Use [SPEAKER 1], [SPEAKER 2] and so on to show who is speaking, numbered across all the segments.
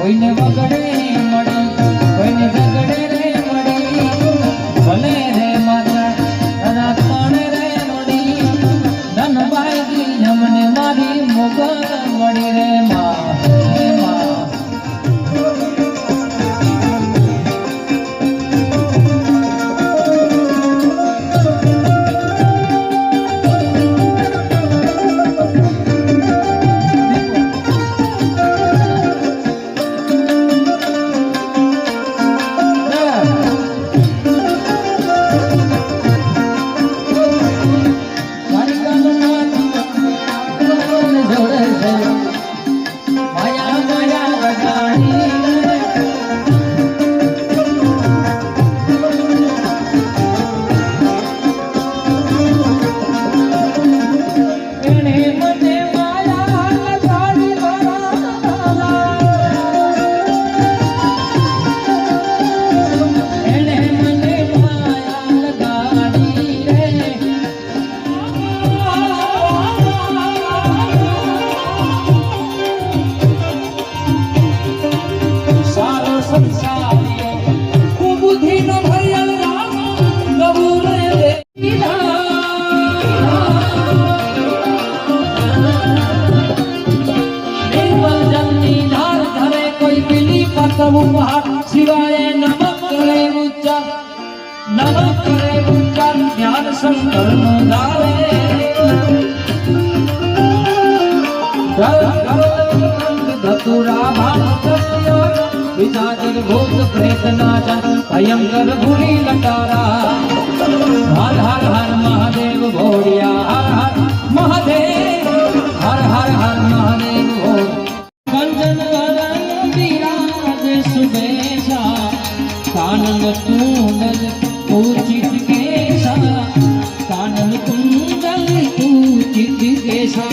[SPEAKER 1] કોઈને વગડે મળી કોઈને ઝગડે રે મળી ભલે રે માતા રાખણ રે મળી ધનભાઈ અમને મારી મોગલ મળી રે માં હે માં શિવાય નમઃ કરે ઉચ્ચાર જ્ઞાન શંકર નો ગાવે ધતુરા ભાત વિચાર ભૂત પ્રેત નાચન ભયંકર ભૂરી લટારા હર હર હર મહાદેવ ભોળિયા હર હર મહાદેવ હર હર હર મહાદેવ કંચન सुबेशा कानन कुंडल पूजित केशा कानन कुंडल पूजित केशा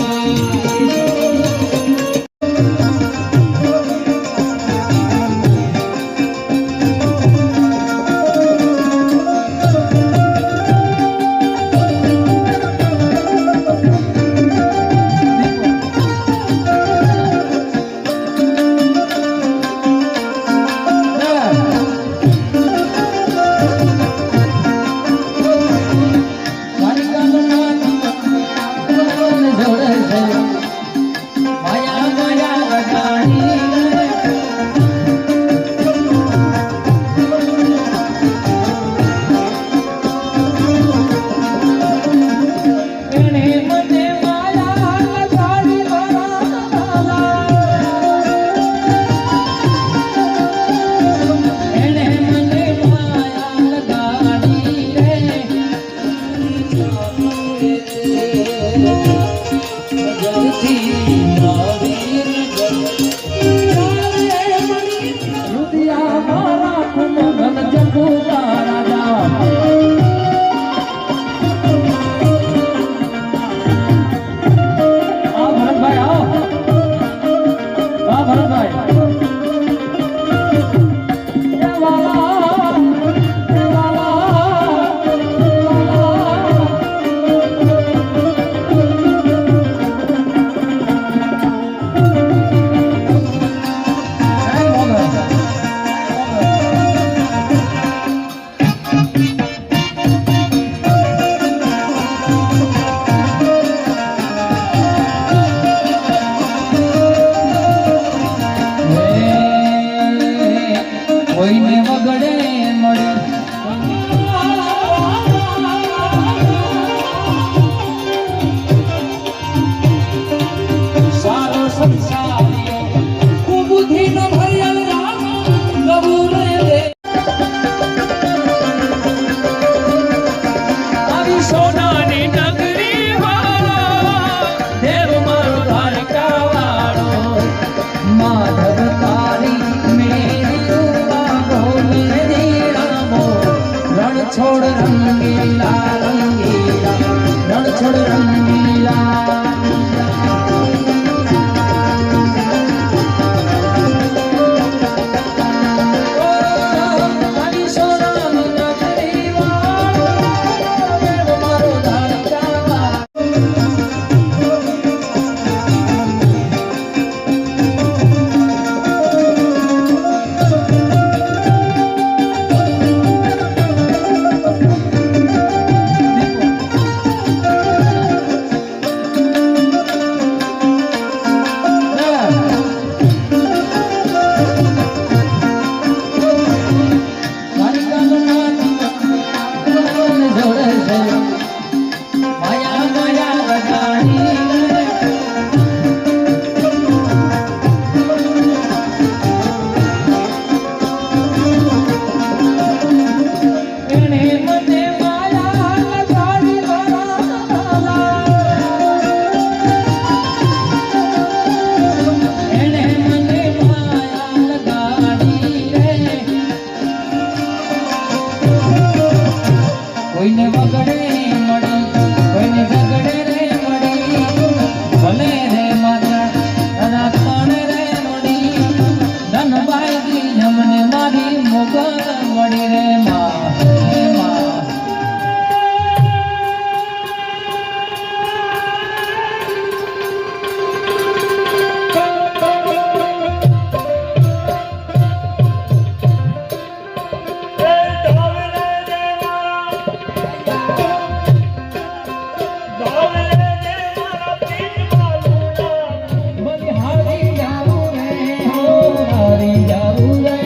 [SPEAKER 1] બલિહારી જાવું રે હો હારી જાવું રે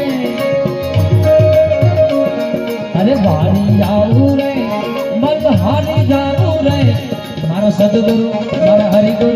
[SPEAKER 1] અરે વારી જાવું રે બલિહારી જાવું રે મારો સદગુરુ મારા હરિગુરુ